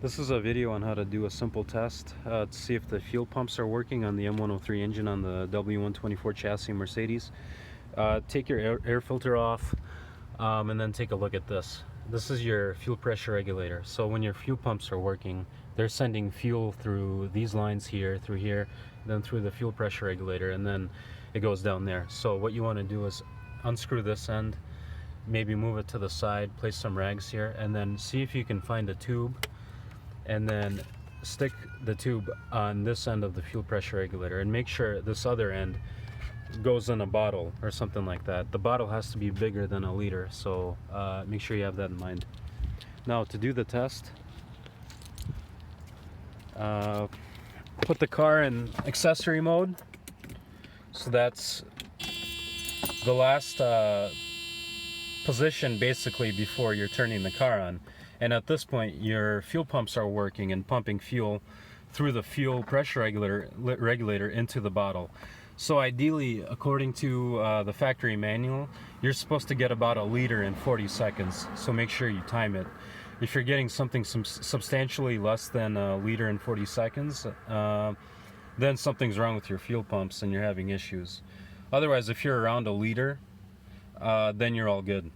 This is a video on how to do a simple test to see if the fuel pumps are working on the M103 engine on the W124 chassis Mercedes. Take your air filter off and then take a look at this. This is your fuel pressure regulator. So when your fuel pumps are working, they're sending fuel through these lines here, through here, then through the fuel pressure regulator, and then it goes down there. So what you want to do is unscrew this end, maybe move it to the side, place some rags here, and then see if you can find a tube, and then stick the tube on this end of the fuel pressure regulator and make sure this other end goes in a bottle or something like that. The bottle has to be bigger than 1 liter, so make sure you have that in mind. Now to do the test, put the car in accessory mode. So that's the last position basically before you're turning the car on. And at this point your fuel pumps are working and pumping fuel through the fuel pressure regulator into the bottle. So ideally, according to the factory manual, you're supposed to get about 1 liter in 40 seconds. So make sure you time it. If you're getting something substantially less than 1 liter in 40 seconds, then something's wrong with your fuel pumps and you're having issues. Otherwise, if you're around 1 liter, then you're all good.